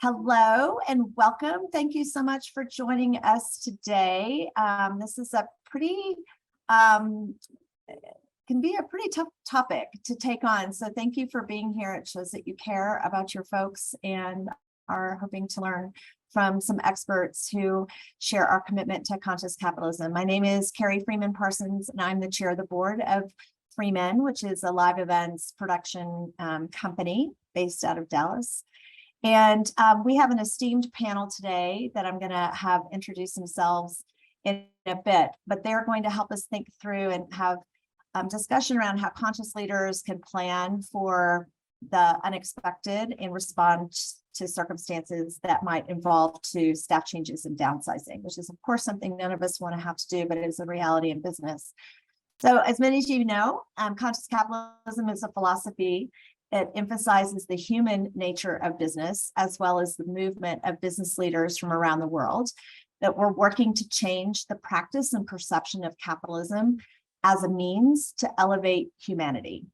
Hello and welcome. Thank you so much for joining us today. This is a pretty, can be a pretty tough topic to take on. So thank you for being here. It shows that you care about your folks and are hoping to learn from some experts who share our commitment to conscious capitalism. My name is Carrie Freeman-Parsons, and I'm the chair of the board of Freeman, which is a live events production company based out of Dallas. And we have an esteemed panel today that I'm going to have introduce themselves in a bit, but they're going to help us think through and have discussion around how conscious leaders can plan for the unexpected and respond to circumstances that might involve to staff changes and downsizing, which is, of course, something none of us want to have to do, but it is a reality in business. So as many of you know, conscious capitalism is a philosophy. It emphasizes the human nature of business, as well as the movement of business leaders from around the world, that we're working to change the practice and perception of capitalism as a means to elevate humanity.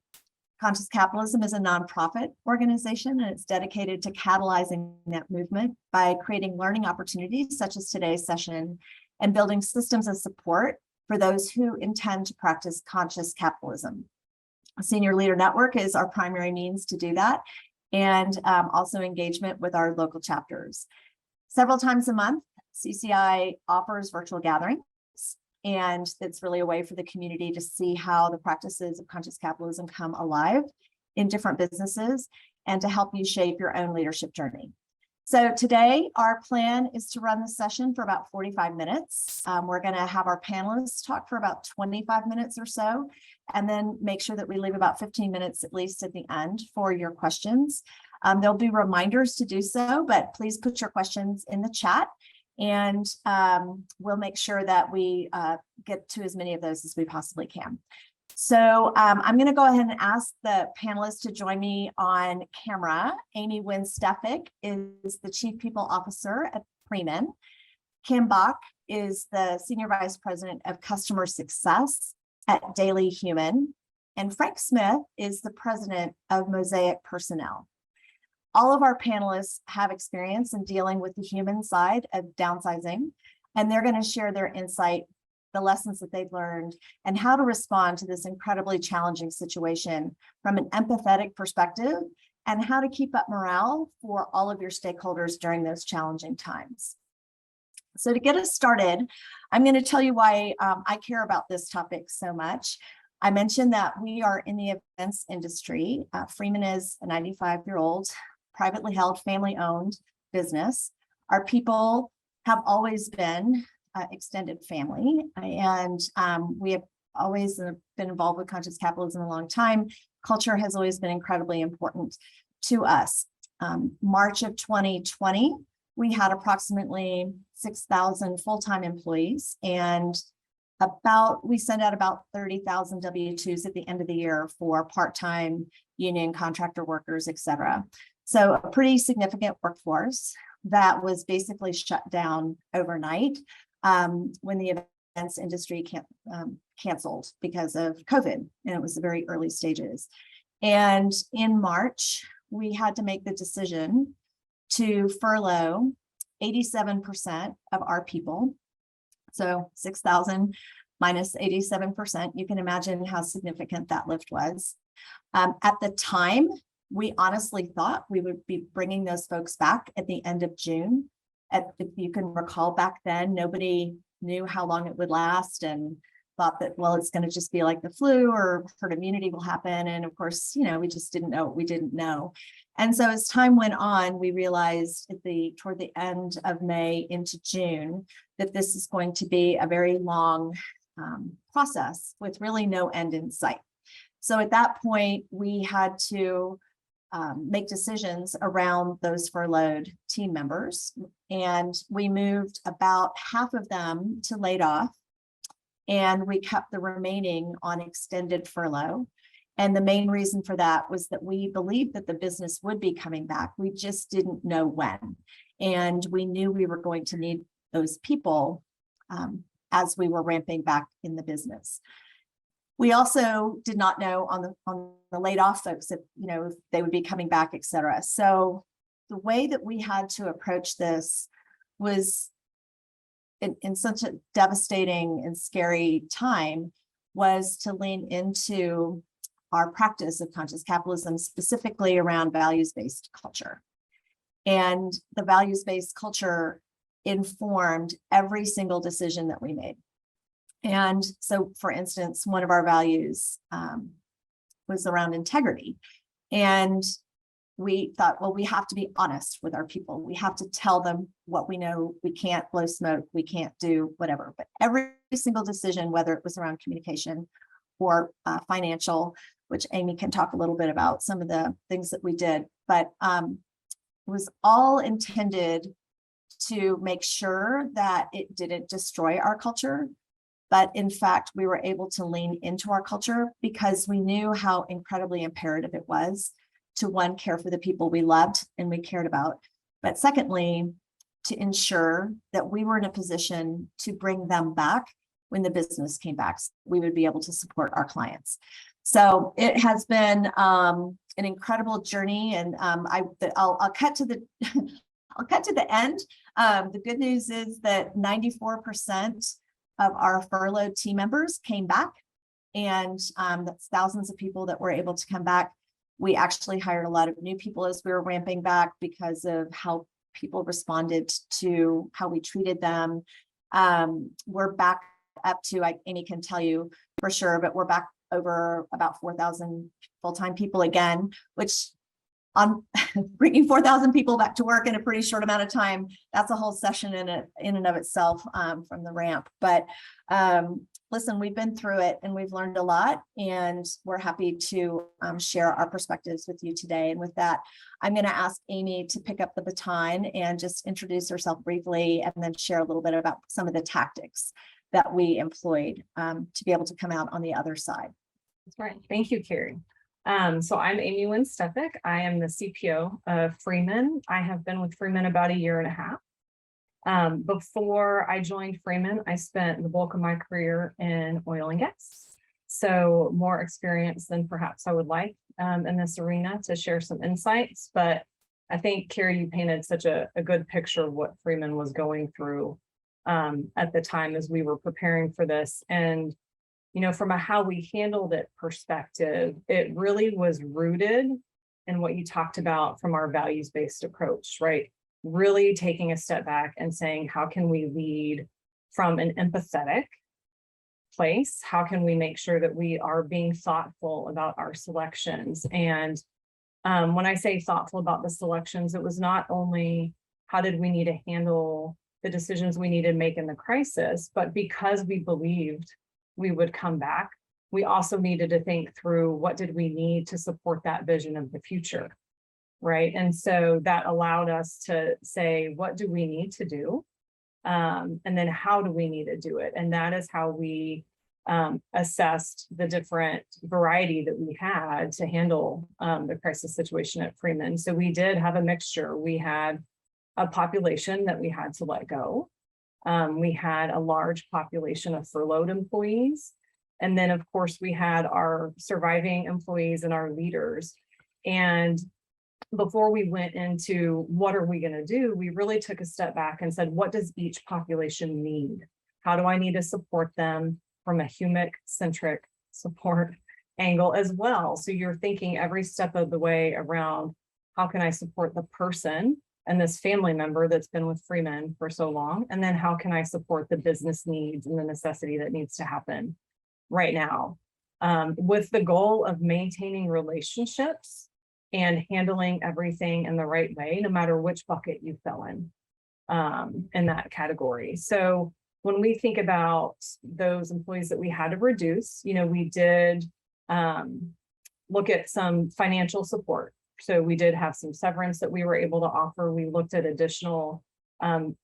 Conscious Capitalism is a nonprofit organization, and it's dedicated to catalyzing that movement by creating learning opportunities such as today's session and building systems of support for those who intend to practice conscious capitalism. Senior Leader Network is our primary means to do that, and also engagement with our local chapters. Several times a month, CCI offers virtual gatherings, and it's really a way for the community to see how the practices of conscious capitalism come alive in different businesses and to help you shape your own leadership journey. So today, our plan is to run the session for about 45 minutes. We're going to have our panelists talk for about 25 minutes or so, and then make sure that we leave about 15 minutes at least at the end for your questions. There'll be reminders to do so, but please put your questions in the chat, and we'll make sure that we get to as many of those as we possibly can. So I'm going to go ahead and ask the panelists to join me on camera. Amy Wynn-Steffek is the Chief People Officer at Freeman. Kim Bach is the Senior Vice President of Customer Success at Daily Human. And Frank Smith is the President of Mosaic Personnel. All of our panelists have experience in dealing with the human side of downsizing, and they're going to share their insight, the lessons that they've learned, and how to respond to this incredibly challenging situation from an empathetic perspective, and how to keep up morale for all of your stakeholders during those challenging times. So to get us started, I'm going to tell you why I care about this topic so much. I mentioned that we are in the events industry. Freeman is a 95-year-old, privately held, family-owned business. Our people have always been extended family, and we have always been involved with conscious capitalism a long time. Culture has always been incredibly important to us. March of 2020, we had approximately 6,000 full-time employees, and we send out about 30,000 W-2s at the end of the year for part-time union contractor workers, et cetera. So a pretty significant workforce that was basically shut down overnight when the events industry canceled because of COVID, and it was the very early stages. And in March, we had to make the decision to furlough 87% of our people. So 6,000 minus 87%, you can imagine how significant that lift was. At the time, we honestly thought we would be bringing those folks back at the end of June. If you can recall back then, nobody knew how long it would last and thought that, well, it's going to just be like the flu or herd immunity will happen. And of course, we just didn't know what we didn't know. And so as time went on, we realized toward the end of May into June that this is going to be a very long process with really no end in sight. So at that point, we had to make decisions around those furloughed team members. And we moved about half of them to laid off, and we kept the remaining on extended furlough. And the main reason for that was that we believed that the business would be coming back. We just didn't know when. And we knew we were going to need those people as we were ramping back in the business. We also did not know on the laid off folks if they would be coming back, et cetera. So the way that we had to approach this was in such a devastating and scary time, was to lean into our practice of conscious capitalism, specifically around values-based culture. And the values-based culture informed every single decision that we made. And so, for instance, one of our values was around integrity. And we thought, well, we have to be honest with our people. We have to tell them what we know. We can't blow smoke. We can't do whatever. But every single decision, whether it was around communication or financial, which Amy can talk a little bit about some of the things that we did, but it was all intended to make sure that it didn't destroy our culture. But in fact, we were able to lean into our culture because we knew how incredibly imperative it was to, one, care for the people we loved and we cared about, but secondly, to ensure that we were in a position to bring them back when the business came back, so we would be able to support our clients. So it has been an incredible journey, and I'll cut to the I'll cut to the end. The good news is that 94% of our furloughed team members came back, and that's thousands of people that were able to come back. We actually hired a lot of new people as we were ramping back because of how people responded to how we treated them. We're back up to, Amy can tell you for sure, but we're back over about 4,000 full-time people again, which on bringing 4,000 people back to work in a pretty short amount of time, that's a whole session in and of itself from the ramp. But listen, we've been through it and we've learned a lot, and we're happy to share our perspectives with you today. And with that, I'm going to ask Amy to pick up the baton and just introduce herself briefly, and then share a little bit about some of the tactics that we employed to be able to come out on the other side. That's right. Thank you, Carrie. So I'm Amy Wynn-Steffek. I am the CPO of Freeman. I have been with Freeman about 1.5 years. Before I joined Freeman, I spent the bulk of my career in oil and gas. So more experience than perhaps I would like in this arena to share some insights. But I think, Carrie, you painted such a good picture of what Freeman was going through at the time as we were preparing for this. And you know, from a how we handled it perspective, it really was rooted in what you talked about from our values-based approach, right? Really taking a step back and saying, how can we lead from an empathetic place? How can we make sure that we are being thoughtful about our selections? And when I say thoughtful about the selections, it was not only how did we need to handle the decisions we needed to make in the crisis, but because we believed we would come back, we also needed to think through what did we need to support that vision of the future, right? And so that allowed us to say, what do we need to do? And then how do we need to do it? And that is how we assessed the different variety that we had to handle the crisis situation at Freeman. So we did have a mixture. We had a population that we had to let go. We had a large population of furloughed employees. And then, of course, we had our surviving employees and our leaders. And before we went into what are we going to do, we really took a step back and said, what does each population need? How do I need to support them from a humic-centric support angle as well? So you're thinking every step of the way around how can I support the person and this family member that's been with Freeman for so long, and then how can I support the business needs and the necessity that needs to happen right now, with the goal of maintaining relationships and handling everything in the right way, no matter which bucket you fell in that category. So when we think about those employees that we had to reduce, you know, we did look at some financial support. So we did have some severance that we were able to offer. We looked at additional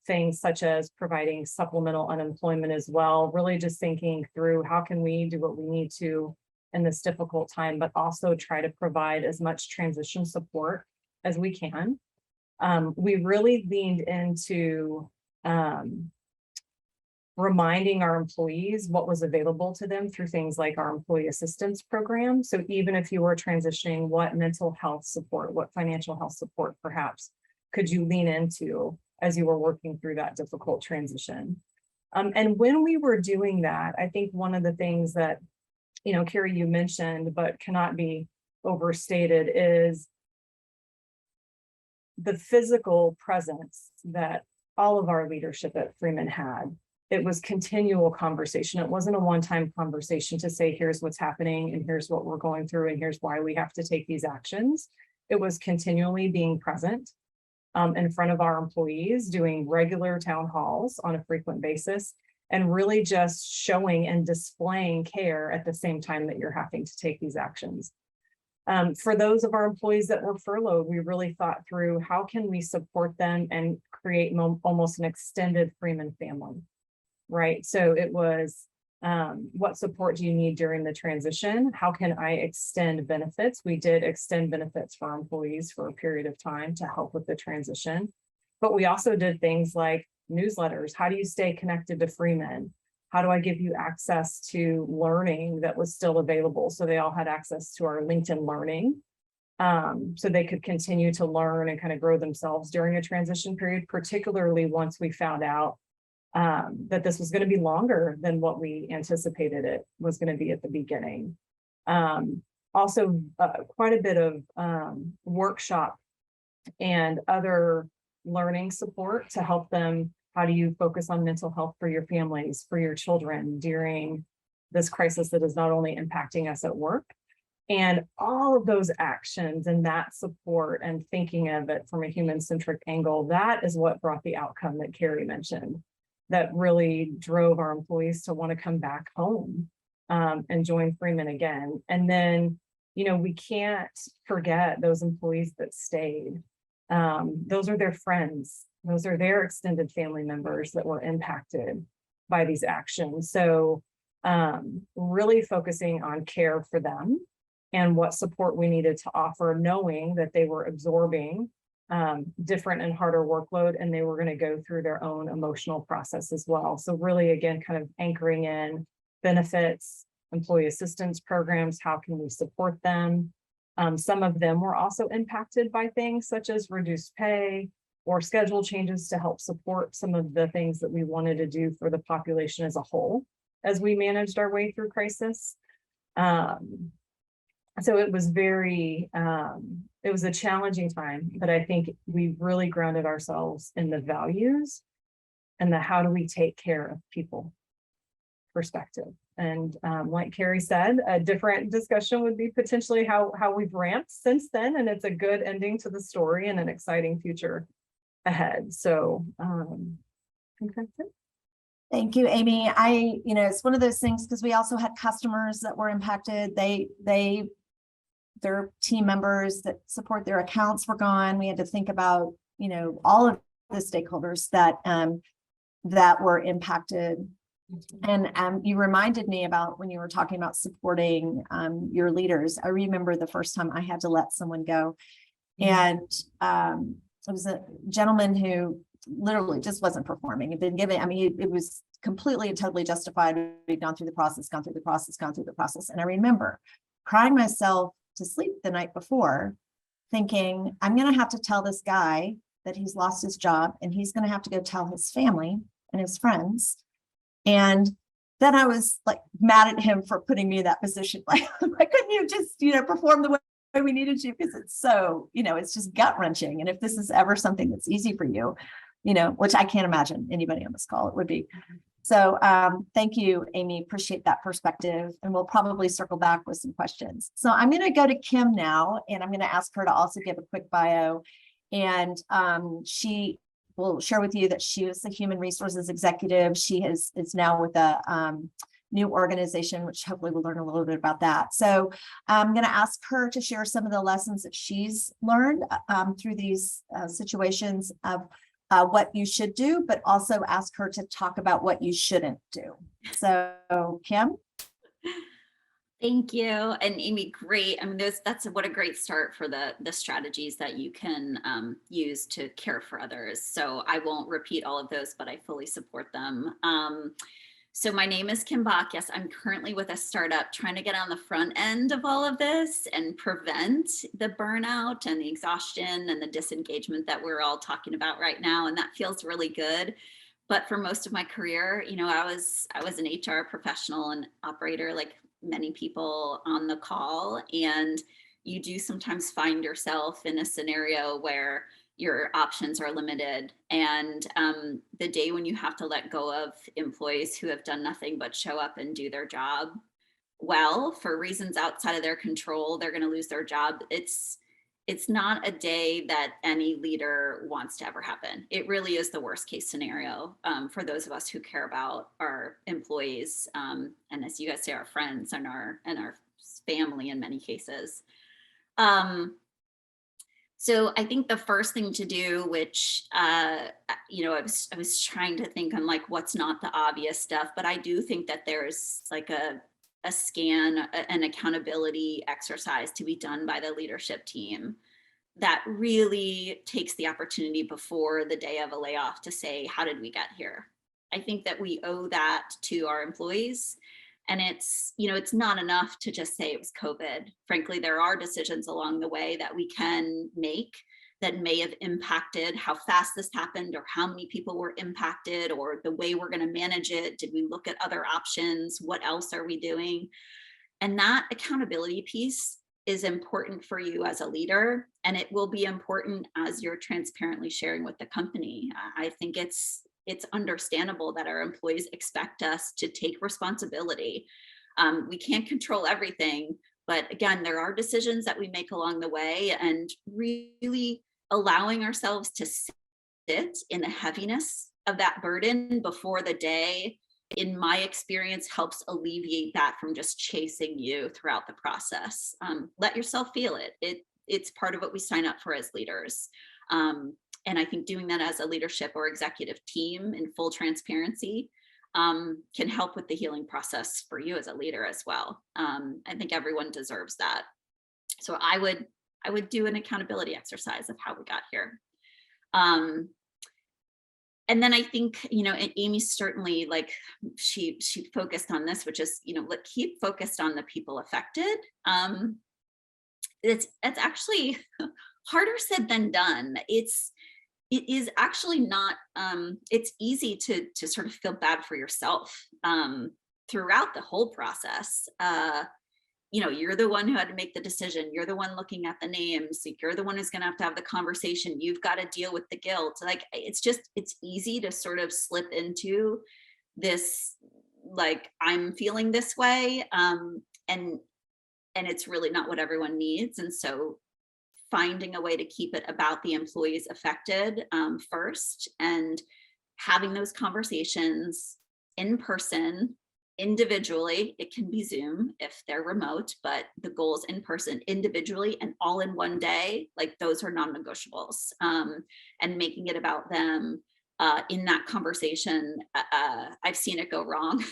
things such as providing supplemental unemployment as well, really just thinking through how can we do what we need to in this difficult time, but also try to provide as much transition support as we can. We really leaned into reminding our employees what was available to them through things like our employee assistance program. So even if you were transitioning, what mental health support, what financial health support perhaps could you lean into as you were working through that difficult transition? And when we were doing that, I think one of the things that, Carrie, you mentioned, but cannot be overstated, is the physical presence that all of our leadership at Freeman had. It was continual conversation. It wasn't a one-time conversation to say, here's what's happening and here's what we're going through and here's why we have to take these actions. It was continually being present in front of our employees, doing regular town halls on a frequent basis, and really just showing and displaying care at the same time that you're having to take these actions. For those of our employees that were furloughed, we really thought through how can we support them and create almost an extended Freeman family, right? So it was, what support do you need during the transition? How can I extend benefits? We did extend benefits for our employees for a period of time to help with the transition. But we also did things like newsletters. How do you stay connected to Freeman? How do I give you access to learning that was still available? So they all had access to our LinkedIn Learning, so they could continue to learn and kind of grow themselves during a transition period, particularly once we found out that this was going to be longer than what we anticipated it was going to be at the beginning. Also, quite a bit of workshop and other learning support to help them. How do you focus on mental health for your families, for your children during this crisis that is not only impacting us at work? And all of those actions and that support and thinking of it from a human-centric angle, that is what brought the outcome that Carrie mentioned, that really drove our employees to want to come back home and join Freeman again. And then, we can't forget those employees that stayed. Those are their friends. Those are their extended family members that were impacted by these actions. So really focusing on care for them and what support we needed to offer, knowing that they were absorbing different and harder workload, and they were going to go through their own emotional process as well. So really, again, kind of anchoring in benefits, employee assistance programs, how can we support them? Some of them were also impacted by things such as reduced pay or schedule changes to help support some of the things that we wanted to do for the population as a whole as we managed our way through crisis. So it was it was a challenging time, but I think we really grounded ourselves in the values and the how do we take care of people perspective. And like Carrie said, a different discussion would be potentially how we've ramped since then. And it's a good ending to the story and an exciting future ahead. So I think that's it. Thank you, Amy. It's one of those things because we also had customers that were impacted. Their team members that support their accounts were gone. We had to think about, all of the stakeholders that were impacted. And you reminded me about when you were talking about supporting your leaders. I remember the first time I had to let someone go, and it was a gentleman who literally just wasn't performing. He'd been given, it was completely and totally justified. We'd gone through the process. And I remember crying myself to sleep the night before, thinking, I'm going to have to tell this guy that he's lost his job, and he's going to have to go tell his family and his friends. And then I was like mad at him for putting me in that position. Like, why couldn't you just, perform the way we needed to? Because it's so, it's just gut wrenching. And if this is ever something that's easy for you, which I can't imagine anybody on this call, it would be. So thank you, Amy. Appreciate that perspective. And we'll probably circle back with some questions. So I'm going to go to Kim now, and I'm going to ask her to also give a quick bio. And she will share with you that she was the human resources executive. She is now with a new organization, which hopefully we'll learn a little bit about that. So I'm going to ask her to share some of the lessons that she's learned through these situations of what you should do, but also ask her to talk about what you shouldn't do. So Kim. Thank you. And Amy, great. That's what a great start for the strategies that you can use to care for others. So I won't repeat all of those, but I fully support them. So my name is Kim Bach. Yes, I'm currently with a startup trying to get on the front end of all of this and prevent the burnout and the exhaustion and the disengagement that we're all talking about right now. And that feels really good. But for most of my career, I was an HR professional and operator, like many people on the call. And you do sometimes find yourself in a scenario where your options are limited. And the day when you have to let go of employees who have done nothing but show up and do their job well, for reasons outside of their control, they're going to lose their job. It's not a day that any leader wants to ever happen. It really is the worst case scenario for those of us who care about our employees, and as you guys say, our friends and our family in many cases. So I think the first thing to do, which, I was trying to think on like what's not the obvious stuff, but I do think that there's like an accountability exercise to be done by the leadership team that really takes the opportunity before the day of a layoff to say, how did we get here? I think that we owe that to our employees. And it's not enough to just say it was COVID. Frankly, there are decisions along the way that we can make that may have impacted how fast this happened or how many people were impacted or the way we're going to manage it. Did we look at other options? What else are we doing? And that accountability piece is important for you as a leader, and it will be important as you're transparently sharing with the company. I think it's understandable that our employees expect us to take responsibility. We can't control everything, but again, there are decisions that we make along the way, and really allowing ourselves to sit in the heaviness of that burden before the day, in my experience, helps alleviate that from just chasing you throughout the process. Let yourself feel it. It's part of what we sign up for as leaders. And I think doing that as a leadership or executive team in full transparency can help with the healing process for you as a leader as well. I think everyone deserves that. So I would do an accountability exercise of how we got here. And then I think, and Amy certainly, like, she focused on this, which is, keep focused on the people affected. It's actually harder said than done. It is actually not, it's easy to sort of feel bad for yourself throughout the whole process. You're the one who had to make the decision. You're the one looking at the names. You're the one who's going to have the conversation. You've got to deal with the guilt. Like, it's easy to sort of slip into this, like, I'm feeling this way. And it's really not what everyone needs. And so finding a way to keep it about the employees affected first, and having those conversations in person, individually. It can be Zoom if they're remote, but the goals in person, individually, and all in one day, like, those are non-negotiables. And making it about them in that conversation, I've seen it go wrong.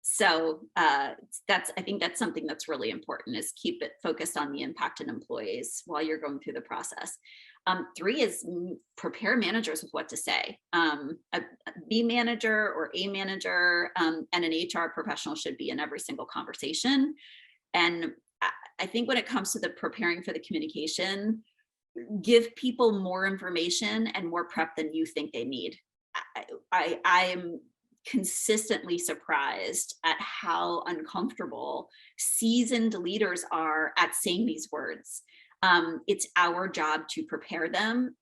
So I think that's something that's really important, is keep it focused on the impacted employees while you're going through the process. 3 is prepare managers with what to say. A B manager or a manager and an HR professional should be in every single conversation. And I think when it comes to the preparing for the communication, give people more information and more prep than you think they need. I'm consistently surprised at how uncomfortable seasoned leaders are at saying these words. It's our job to prepare them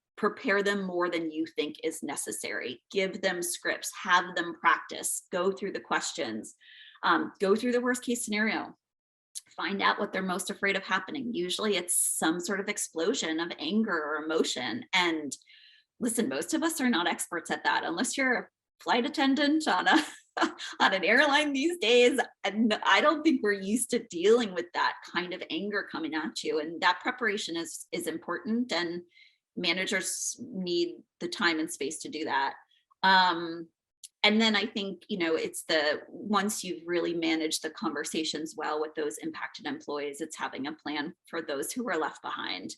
more than you think is necessary. Give them scripts, have them practice, go through the questions, go through the worst case scenario, find out what they're most afraid of happening. Usually it's some sort of explosion of anger or emotion. And listen, most of us are not experts at that, unless you're a flight attendant on an airline these days. And I don't think we're used to dealing with that kind of anger coming at you. And that preparation is important, and managers need the time and space to do that. And then I think, it's once you've really managed the conversations well with those impacted employees, it's having a plan for those who were left behind.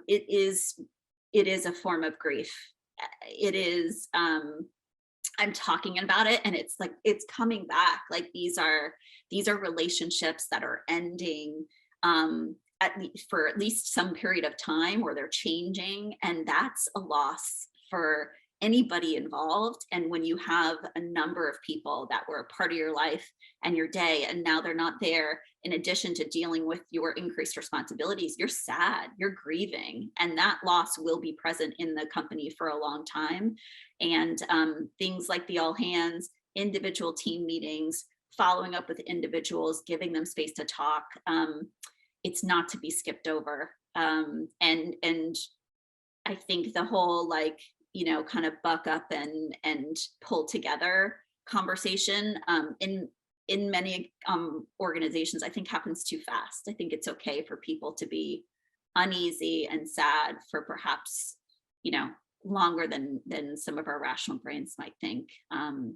It is a form of grief. It is, I'm talking about it and it's like, it's coming back. Like these are relationships that are ending for at least some period of time, or they're changing. And that's a loss for anybody involved. And when you have a number of people that were a part of your life and your day, and now they're not there, in addition to dealing with your increased responsibilities, you're sad, you're grieving, and that loss will be present in the company for a long time. And things like the all hands, individual team meetings, following up with individuals, giving them space to talk, it's not to be skipped over. And I think the whole, like, you know, kind of buck up and pull together conversation in many organizations, I think happens too fast. I think it's okay for people to be uneasy and sad for perhaps, you know, longer than some of our rational brains might think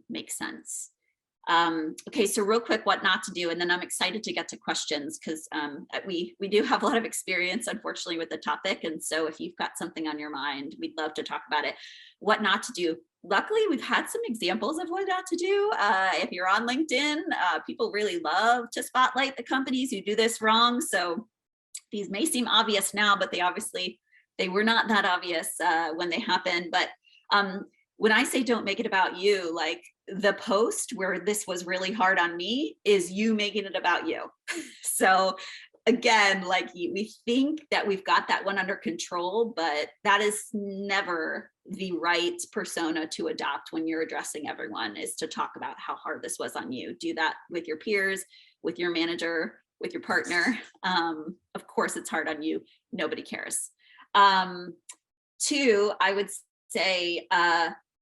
makes sense. Okay, so real quick, what not to do, and then I'm excited to get to questions, because we do have a lot of experience, unfortunately, with the topic. And so if you've got something on your mind, we'd love to talk about it. What not to do. Luckily, we've had some examples of what not to do. If you're on LinkedIn, people really love to spotlight the companies who do this wrong. So these may seem obvious now, but they were not that obvious when they happened. But when I say don't make it about you, like, the post where this was really hard on me is you making it about you. So again, like, we think that we've got that one under control, but that is never the right persona to adopt when you're addressing everyone, is to talk about how hard this was on you. Do that with your peers, with your manager, with your partner. Of course, it's hard on you. Nobody cares. Two, I would say,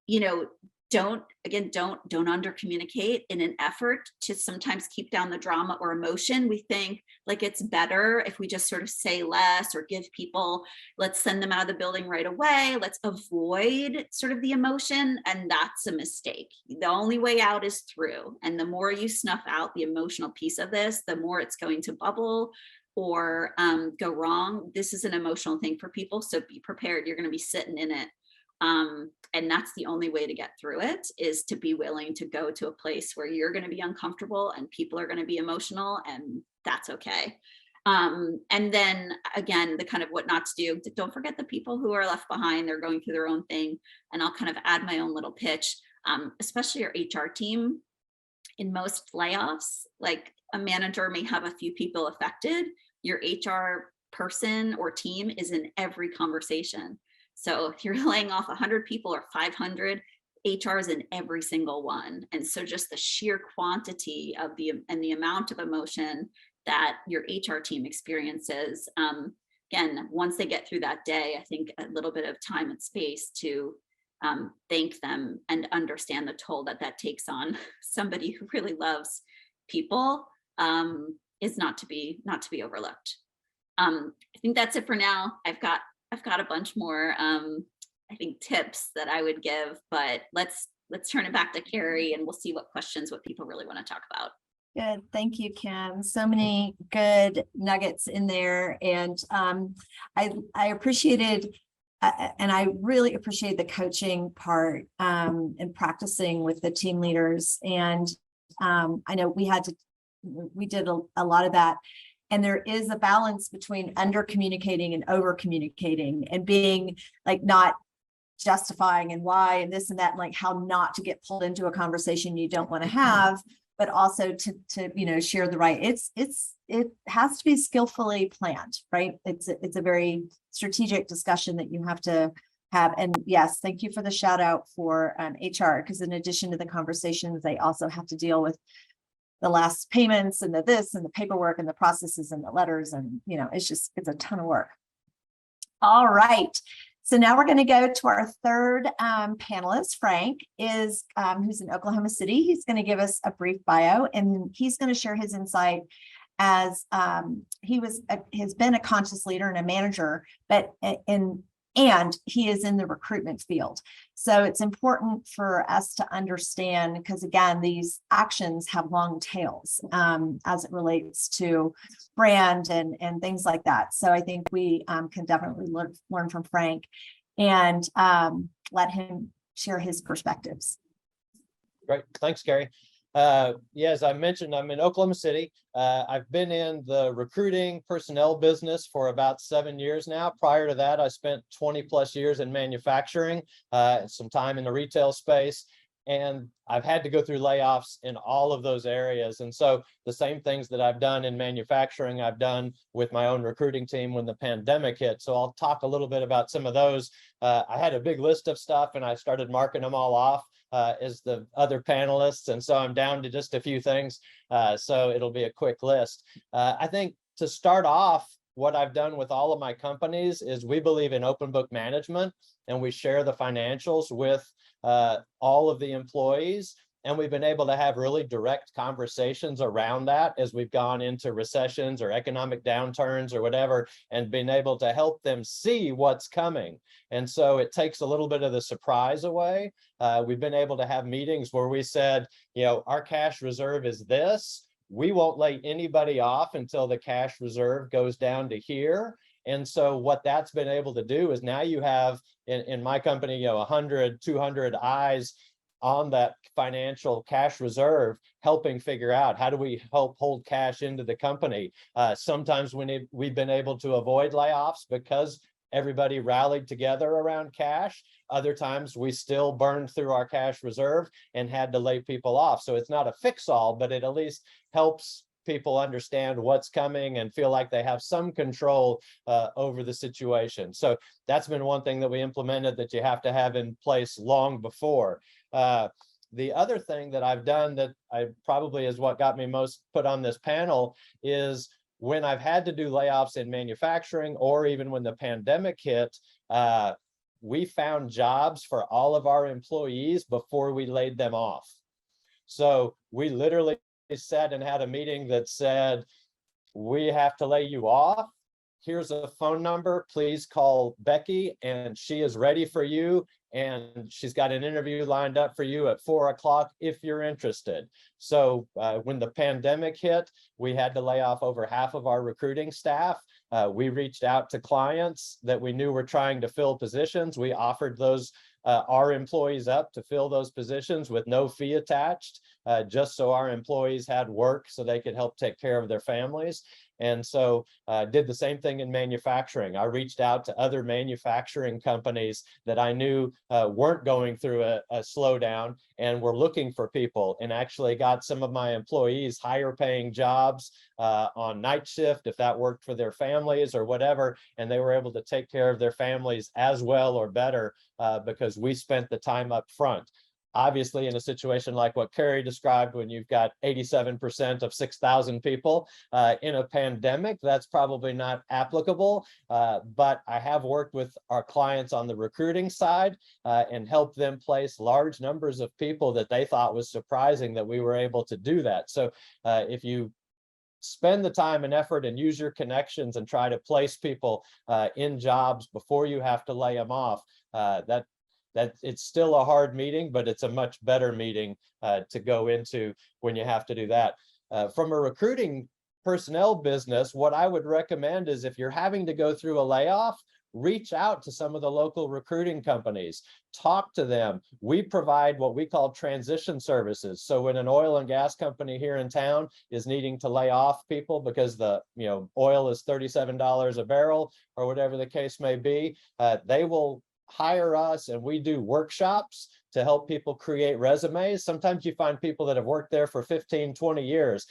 you know, don't under communicate in an effort to sometimes keep down the drama or emotion. We think like it's better if we just sort of say less, or give people, let's send them out of the building right away. Let's avoid sort of the emotion. And that's a mistake. The only way out is through. And the more you snuff out the emotional piece of this, the more it's going to bubble or go wrong. This is an emotional thing for people. So be prepared. You're going to be sitting in it. And that's the only way to get through it, is to be willing to go to a place where you're going to be uncomfortable and people are going to be emotional, and that's okay. And then again, the kind of what not to do, don't forget the people who are left behind. They're going through their own thing. And I'll kind of add my own little pitch, especially your HR team. In most layoffs, like, a manager may have a few people affected. Your HR person or team is in every conversation. So if you're laying off 100 people or 500, HR is in every single one. And so just the sheer quantity of the amount of emotion that your HR team experiences, again, once they get through that day, I think a little bit of time and space to thank them and understand the toll that takes on somebody who really loves people is not to be overlooked. I think that's it for now. I've got a bunch more, I think, tips that I would give, but let's turn it back to Carrie, and we'll see what people really want to talk about. Good. Thank you, Kim. So many good nuggets in there. And I appreciated, and I really appreciate the coaching part and practicing with the team leaders. And I know we did a lot of that. And there is a balance between under communicating and over communicating, and being like not justifying and why and this and that, and like how not to get pulled into a conversation you don't want to have, but also to share the right. It has to be skillfully planned, right? It's a very strategic discussion that you have to have. And yes, thank you for the shout out for HR, because in addition to the conversations, they also have to deal with the last payments and the paperwork and the processes and the letters. And, it's a ton of work. All right. So now we're going to go to our third panelist. Frank is who's in Oklahoma City. He's going to give us a brief bio, and he's going to share his insight as he has been a conscious leader and a manager, but and he is in the recruitment field. So it's important for us to understand, because again, these actions have long tails as it relates to brand and things like that. So I think we can definitely learn from Frank and let him share his perspectives. Great. Thanks, Carrie. As I mentioned, I'm in Oklahoma City. I've been in the recruiting personnel business for about 7 years now. Prior to that, I spent 20 plus years in manufacturing, some time in the retail space. And I've had to go through layoffs in all of those areas. And so the same things that I've done in manufacturing, I've done with my own recruiting team when the pandemic hit. So I'll talk a little bit about some of those. I had a big list of stuff and I started marking them all off as the other panelists. And so I'm down to just a few things. So it'll be a quick list. I think to start off, what I've done with all of my companies is we believe in open book management, and we share the financials with all of the employees. And we've been able to have really direct conversations around that as we've gone into recessions or economic downturns or whatever, and been able to help them see what's coming. And so it takes a little bit of the surprise away. We've been able to have meetings where we said, our cash reserve is this. We won't lay anybody off until the cash reserve goes down to here. And so what that's been able to do is now you have in my company, 100, 200 eyes on that financial cash reserve, helping figure out how do we help hold cash into the company. Sometimes we've been able to avoid layoffs because everybody rallied together around cash. Other times we still burned through our cash reserve and had to lay people off. So it's not a fix-all, but it at least helps people understand what's coming and feel like they have some control over the situation. So that's been one thing that we implemented that you have to have in place long before. The other thing that I've done that I probably is what got me most put on this panel is when I've had to do layoffs in manufacturing, or even when the pandemic hit, we found jobs for all of our employees before we laid them off. So we literally sat and had a meeting that said, we have to lay you off. Here's a phone number. Please call Becky and she is ready for you. And she's got an interview lined up for you at 4 o'clock if you're interested. So when the pandemic hit, we had to lay off over half of our recruiting staff. We reached out to clients that we knew were trying to fill positions. We offered those our employees up to fill those positions with no fee attached, just so our employees had work so they could help take care of their families. And so did the same thing in manufacturing. I reached out to other manufacturing companies that I knew weren't going through a slowdown and were looking for people, and actually got some of my employees higher paying jobs on night shift if that worked for their families or whatever. And they were able to take care of their families as well or better because we spent the time up front. Obviously, in a situation like what Carrie described, when you've got 87% of 6,000 people in a pandemic, that's probably not applicable. But I have worked with our clients on the recruiting side and helped them place large numbers of people that they thought was surprising that we were able to do that. So if you spend the time and effort and use your connections and try to place people in jobs before you have to lay them off, that it's still a hard meeting, but it's a much better meeting to go into when you have to do that. From a recruiting personnel business, what I would recommend is if you're having to go through a layoff, reach out to some of the local recruiting companies, talk to them. We provide what we call transition services. So when an oil and gas company here in town is needing to lay off people because the oil is $37 a barrel or whatever the case may be, they will hire us and we do workshops to help people create resumes. Sometimes you find people that have worked there for 15, 20 years,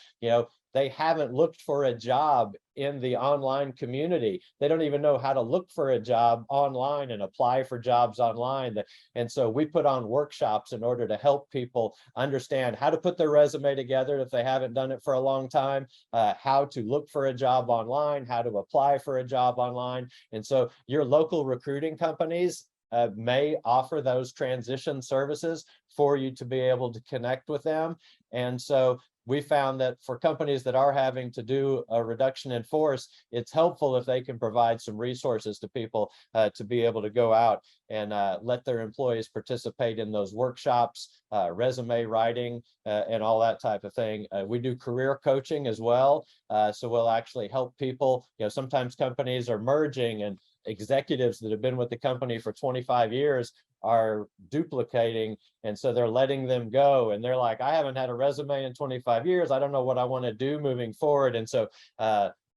they haven't looked for a job in the online community. They don't even know how to look for a job online and apply for jobs online. And so we put on workshops in order to help people understand how to put their resume together if they haven't done it for a long time, how to look for a job online, how to apply for a job online. And so your local recruiting companies may offer those transition services for you to be able to connect with them. And so we found that for companies that are having to do a reduction in force, it's helpful if they can provide some resources to people to be able to go out and let their employees participate in those workshops, resume writing, and all that type of thing. We do career coaching as well. So we'll actually help people. Sometimes companies are merging and executives that have been with the company for 25 years are duplicating, and so they're letting them go, and they're like, I haven't had a resume in 25 years, I don't know what I want to do moving forward. And so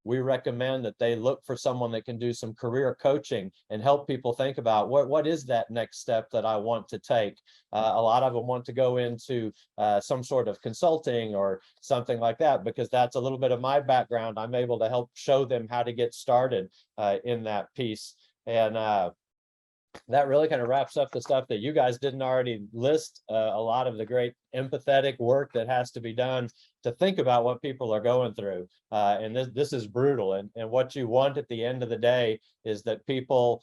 we recommend that they look for someone that can do some career coaching and help people think about what is that next step that I want to take. A lot of them want to go into some sort of consulting or something like that, because that's a little bit of my background. I'm able to help show them how to get started in that piece. And that really kind of wraps up the stuff that you guys didn't already list. A lot of the great empathetic work that has to be done to think about what people are going through. And this is brutal. And what you want at the end of the day is that people,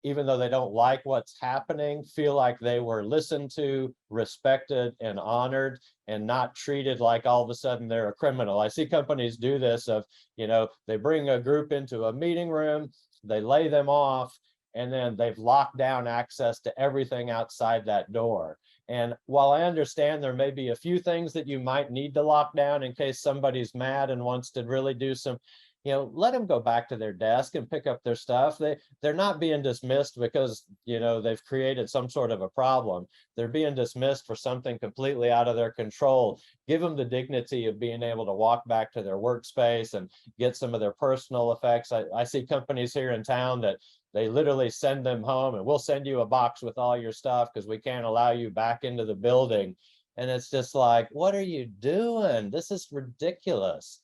even though they don't like what's happening, feel like they were listened to, respected, and honored, and not treated like all of a sudden they're a criminal. I see companies do this of, they bring a group into a meeting room, they lay them off, and then they've locked down access to everything outside that door. And while I understand there may be a few things that you might need to lock down in case somebody's mad and wants to really do some, let them go back to their desk and pick up their stuff. They're not being dismissed because, they've created some sort of a problem. They're being dismissed for something completely out of their control. Give them the dignity of being able to walk back to their workspace and get some of their personal effects. I see companies here in town that they literally send them home, and we'll send you a box with all your stuff because we can't allow you back into the building. And it's just like, what are you doing? This is ridiculous.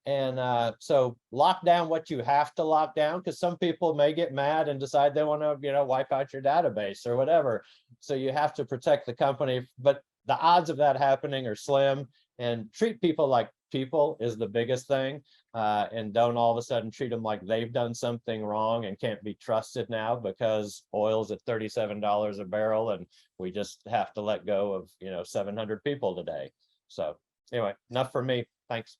And so lock down what you have to lock down, because some people may get mad and decide they want to, wipe out your database or whatever. So you have to protect the company, but the odds of that happening are slim. And treat people like people is the biggest thing. And don't all of a sudden treat them like they've done something wrong and can't be trusted now because oil's at $37 a barrel and we just have to let go of 700 people today. So anyway, enough for me. Thanks.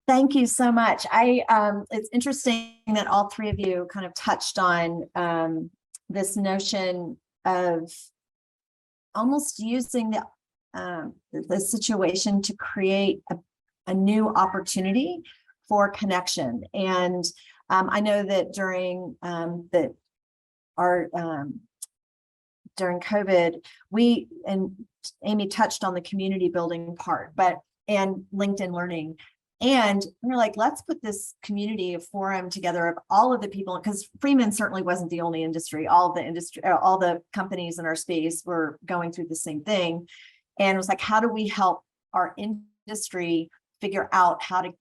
Thank you so much. It's interesting that all three of you kind of touched on this notion of almost using the situation to create a new opportunity for connection. And I know that during during COVID, and Amy touched on the community building part, and LinkedIn Learning. And we're like, let's put this community, a forum together of all of the people, because Freeman certainly wasn't the only industry. All the companies in our space were going through the same thing. And it was like, how do we help our industry figure out how do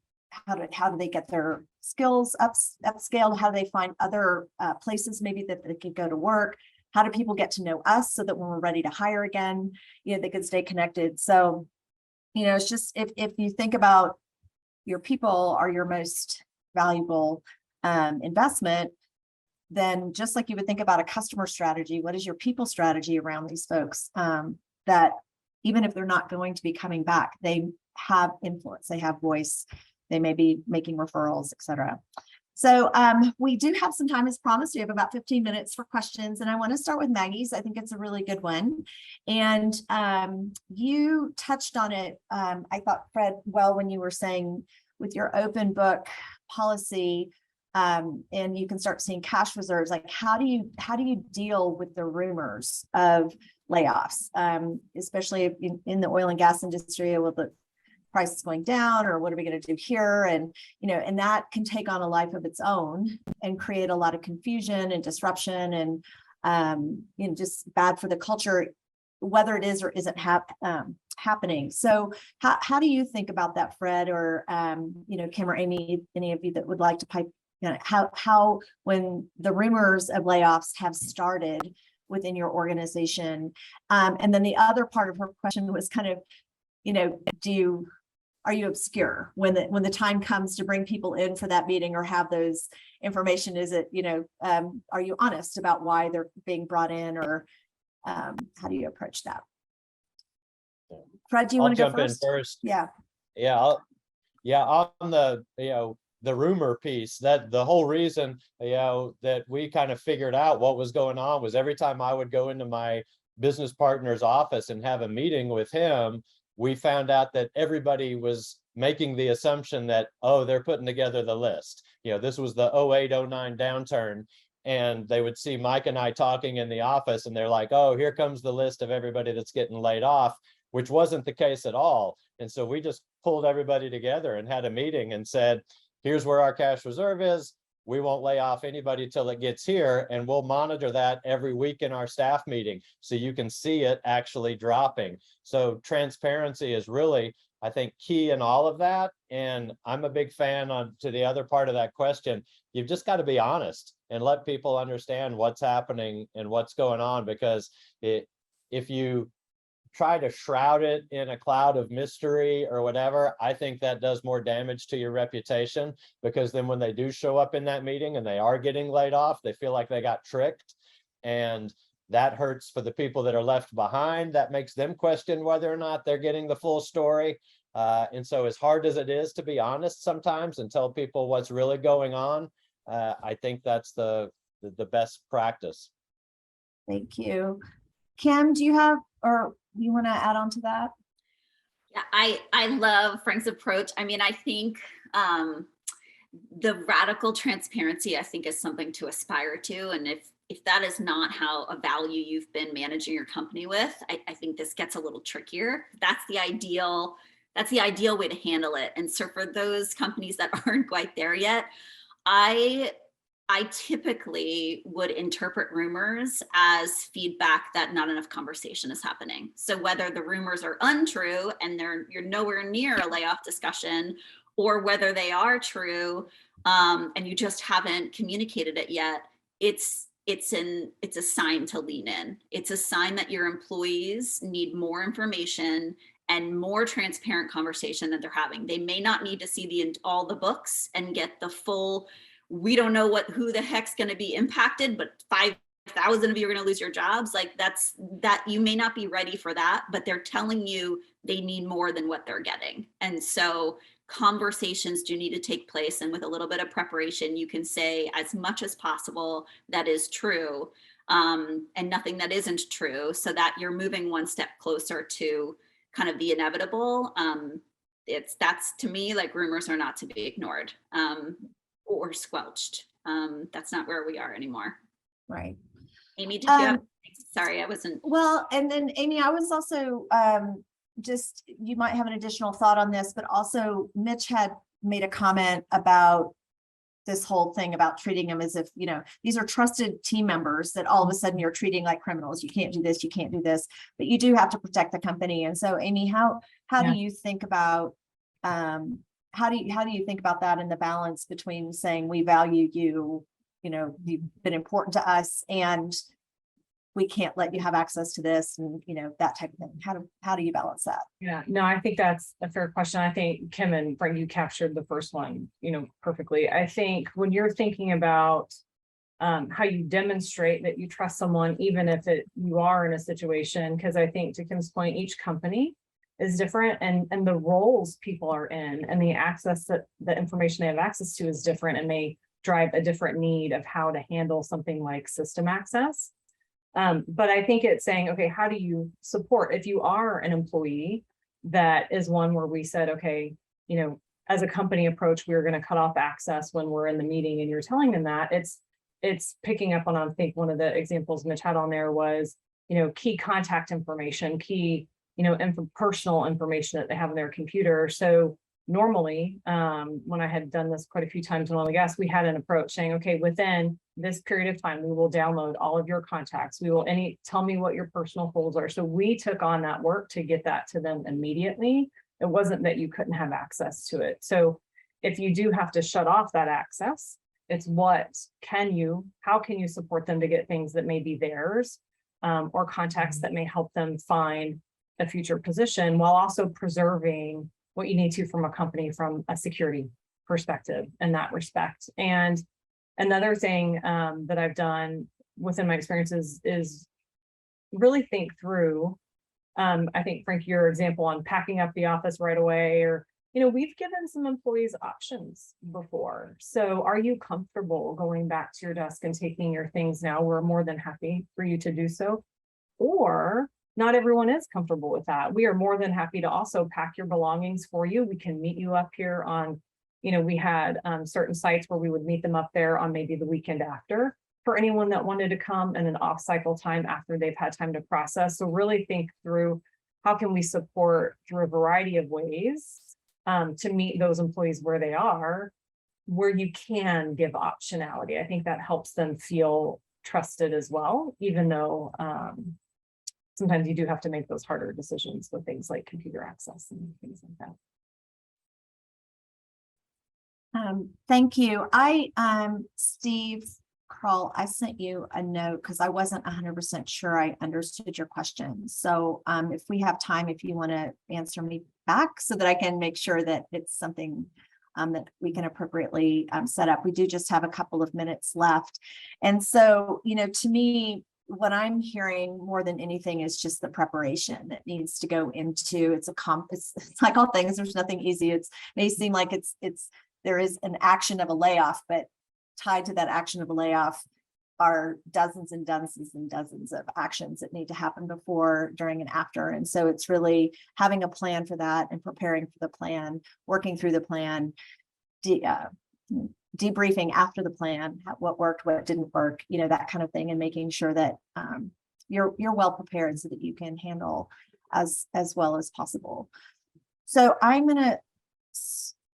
they get their skills upscaled? How do they find other places maybe that they could go to work? How do people get to know us so that when we're ready to hire again, they can stay connected? So, it's just, if you think about your people are your most valuable investment, then just like you would think about a customer strategy, what is your people strategy around these folks that even if they're not going to be coming back, they have influence, they have voice, they may be making referrals, et cetera. So we do have some time as promised. We have about 15 minutes for questions, and I want to start with Maggie's. I think it's a really good one. And you touched on it, I thought, Fred, well, when you were saying with your open book policy, and you can start seeing cash reserves, like how do you deal with the rumors of layoffs, especially in the oil and gas industry? Will the price is going down, or what are we going to do here? And and that can take on a life of its own and create a lot of confusion and disruption, and just bad for the culture, whether it is or isn't happening. So how do you think about that, Fred, or Kim or Amy, any of you that would like to pipe? How when the rumors of layoffs have started within your organization, and then the other part of her question was kind of, are you obscure when the time comes to bring people in for that meeting or have those information? Is it, are you honest about why they're being brought in, or how do you approach that? Fred, do you want to go first? In first? Yeah. On the rumor piece, that the whole reason, that we kind of figured out what was going on was every time I would go into my business partner's office and have a meeting with him, we found out that everybody was making the assumption that, oh, they're putting together the list. This was the 08-09 downturn. and they would see Mike and I talking in the office, and they're like, oh, here comes the list of everybody that's getting laid off, which wasn't the case at all. And so we just pulled everybody together and had a meeting and said, here's where our cash reserve is. We won't lay off anybody till it gets here, and we'll monitor that every week in our staff meeting so you can see it actually dropping. So transparency is really, I think, key in all of that. And I'm a big fan to the other part of that question. You've just got to be honest and let people understand what's happening and what's going on, because if you try to shroud it in a cloud of mystery or whatever, I think that does more damage to your reputation, because then when they do show up in that meeting and they are getting laid off, they feel like they got tricked, and that hurts for the people that are left behind. That makes them question whether or not they're getting the full story. And so as hard as it is to be honest sometimes and tell people what's really going on, I think that's the best practice. Thank you. Kim, do you have, or you want to add on to that? Yeah, I love Frank's approach. I mean, I think the radical transparency, I think, is something to aspire to. And if that is not how a value you've been managing your company with, I think this gets a little trickier. That's the ideal way to handle it. And so for those companies that aren't quite there yet, I typically would interpret rumors as feedback that not enough conversation is happening. So whether the rumors are untrue and you're nowhere near a layoff discussion, or whether they are true and you just haven't communicated it yet, it's a sign to lean in. It's a sign that your employees need more information and more transparent conversation that they're having. They may not need to see all the books and get the full, we don't know who the heck's going to be impacted, but 5,000 of you are going to lose your jobs. Like that you may not be ready for that, but they're telling you they need more than what they're getting. And so conversations do need to take place. And with a little bit of preparation, you can say as much as possible that is true and nothing that isn't true, so that you're moving one step closer to kind of the inevitable. That's to me, like, rumors are not to be ignored. Or squelched. That's not where we are anymore. Right. Amy, did you have, sorry, I wasn't. Well, and then Amy, I was also just, you might have an additional thought on this, but also Mitch had made a comment about this whole thing about treating them as if, these are trusted team members that all of a sudden you're treating like criminals. You can't do this, you can't do this, but you do have to protect the company. And so Amy, how do you think about how do you think about that in the balance between saying we value you, you've been important to us, and we can't let you have access to this, and that type of thing? How do you balance that? Yeah, no, I think that's a fair question. I think Kim and Frank, you captured the first one, perfectly. I think when you're thinking about how you demonstrate that you trust someone, even if you are in a situation, because I think, to Kim's point, each company is different, and the roles people are in and the access that the information they have access to is different, and may drive a different need of how to handle something like system access. But I think it's saying, okay, how do you support, if you are an employee, that is one where we said, okay, as a company approach, we're going to cut off access when we're in the meeting, and you're telling them that. It's picking up on, I think one of the examples Mitch had on there was, key contact information, key personal information that they have on their computer. So normally, when I had done this quite a few times in oil and gas, we had an approach saying, okay, within this period of time, we will download all of your contacts. We will tell me what your personal holds are. So we took on that work to get that to them immediately. It wasn't that you couldn't have access to it. So if you do have to shut off that access, it's how can you support them to get things that may be theirs, or contacts that may help them find a future position, while also preserving what you need to from a company, from a security perspective in that respect. And another thing that I've done within my experiences is really think through, I think, Frank, your example on packing up the office right away, or, we've given some employees options before. So are you comfortable going back to your desk and taking your things now? We're more than happy for you to do so. Or not everyone is comfortable with that. We are more than happy to also pack your belongings for you. We can meet you up here on, we had certain sites where we would meet them up there on maybe the weekend after. for anyone that wanted to come and an off-cycle time after they've had time to process. So really think through how can we support through a variety of ways to meet those employees where they are, where you can give optionality. I think that helps them feel trusted as well, even though sometimes you do have to make those harder decisions with things like computer access and things like that. Thank you. Steve Kroll, I sent you a note because I wasn't 100% sure I understood your question. So if we have time, if you want to answer me back so that I can make sure that it's something that we can appropriately set up. We do just have a couple of minutes left. And so, to me, what I'm hearing more than anything is just the preparation that needs to go into it's like all things, there's nothing easy. It may seem like there is an action of a layoff, but tied to that action of a layoff are dozens and dozens and dozens of actions that need to happen before, during, and after. And so it's really having a plan for that and preparing for the plan, working through the plan, debriefing after the plan, what worked, what didn't work, that kind of thing, and making sure that you're well prepared so that you can handle as well as possible. So I'm going to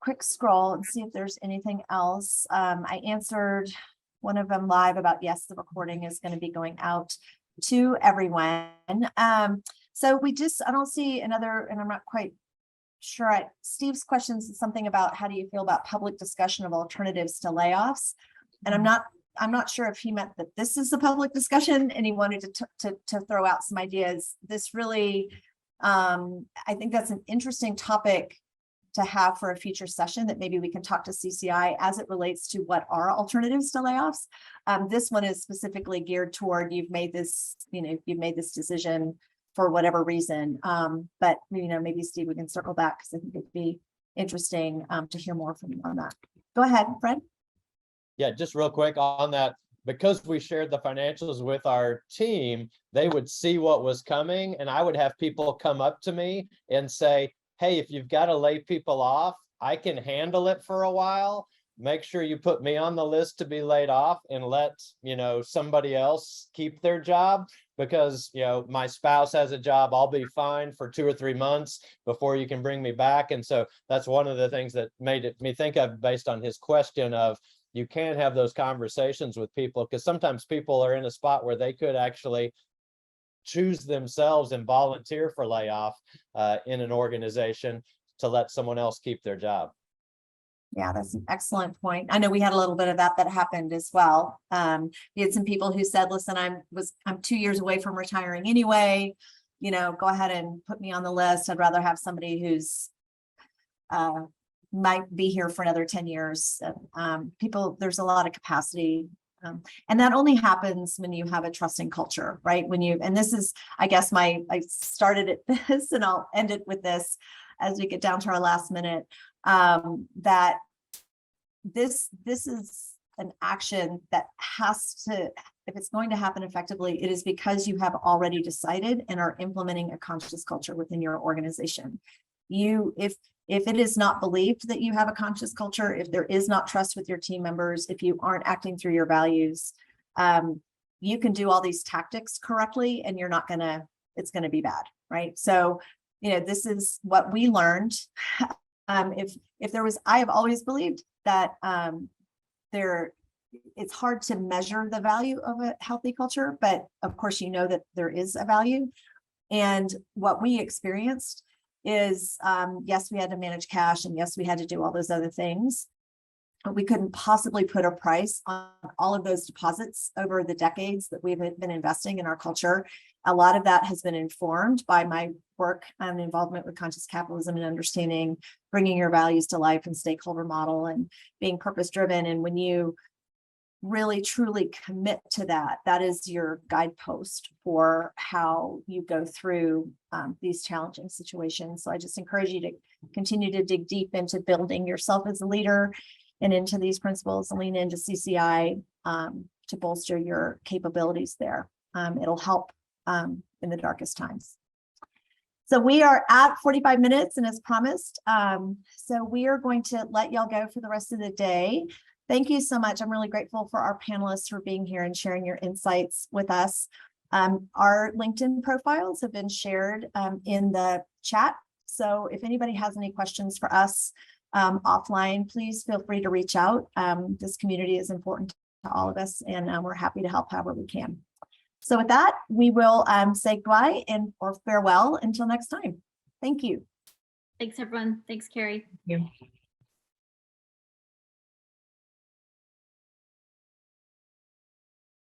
quick scroll and see if there's anything else. I answered one of them live about, yes, the recording is going to be going out to everyone. So I don't see another, and I'm not quite sure. Steve's questions is something about how do you feel about public discussion of alternatives to layoffs? And I'm not sure if he meant that this is a public discussion and he wanted to throw out some ideas. This really, I think that's an interesting topic to have for a future session that maybe we can talk to CCI as it relates to what are alternatives to layoffs. This one is specifically geared toward you've made this decision for whatever reason. But maybe Steve, we can circle back because I think it'd be interesting to hear more from you on that. Go ahead, Fred. Yeah, just real quick on that, because we shared the financials with our team, they would see what was coming, and I would have people come up to me and say, hey, if you've got to lay people off, I can handle it for a while. Make sure you put me on the list to be laid off and let, somebody else keep their job, because, my spouse has a job. I'll be fine for 2 or 3 months before you can bring me back. And so that's one of the things that made me think of, based on his question of, you can't have those conversations with people, because sometimes people are in a spot where they could actually choose themselves and volunteer for layoff in an organization to let someone else keep their job. Yeah, that's an excellent point. I know we had a little bit of that happened as well. We had some people who said, listen, I'm 2 years away from retiring anyway, go ahead and put me on the list. I'd rather have somebody who's might be here for another 10 years. There's a lot of capacity. And that only happens when you have a trusting culture, right? And this is, I guess, I started at this and I'll end it with this as we get down to our last minute, that this is an action that has to, if it's going to happen effectively, it is because you have already decided and are implementing a conscious culture within your organization. If it is not believed that you have a conscious culture, if there is not trust with your team members, if you aren't acting through your values, you can do all these tactics correctly and it's going to be bad, right? So, this is what we learned. If there was, I have always believed that it's hard to measure the value of a healthy culture, but of course, that there is a value. And what we experienced is, yes, we had to manage cash, and yes, we had to do all those other things, but we couldn't possibly put a price on all of those deposits over the decades that we've been investing in our culture. A lot of that has been informed by my work and involvement with conscious capitalism and understanding, bringing your values to life and stakeholder model and being purpose driven. And when you really truly commit to that, that is your guidepost for how you go through these challenging situations. So I just encourage you to continue to dig deep into building yourself as a leader and into these principles, and lean into CCI to bolster your capabilities there. It'll help in the darkest times. So we are at 45 minutes, and as promised, so we are going to let y'all go for the rest of the day. Thank you so much. I'm really grateful for our panelists for being here and sharing your insights with us. Our LinkedIn profiles have been shared in the chat. So if anybody has any questions for us offline, please feel free to reach out. This community is important to all of us, and we're happy to help however we can. So with that, we will say goodbye or farewell until next time. Thank you. Thanks, everyone. Thanks, Carrie. Thank you.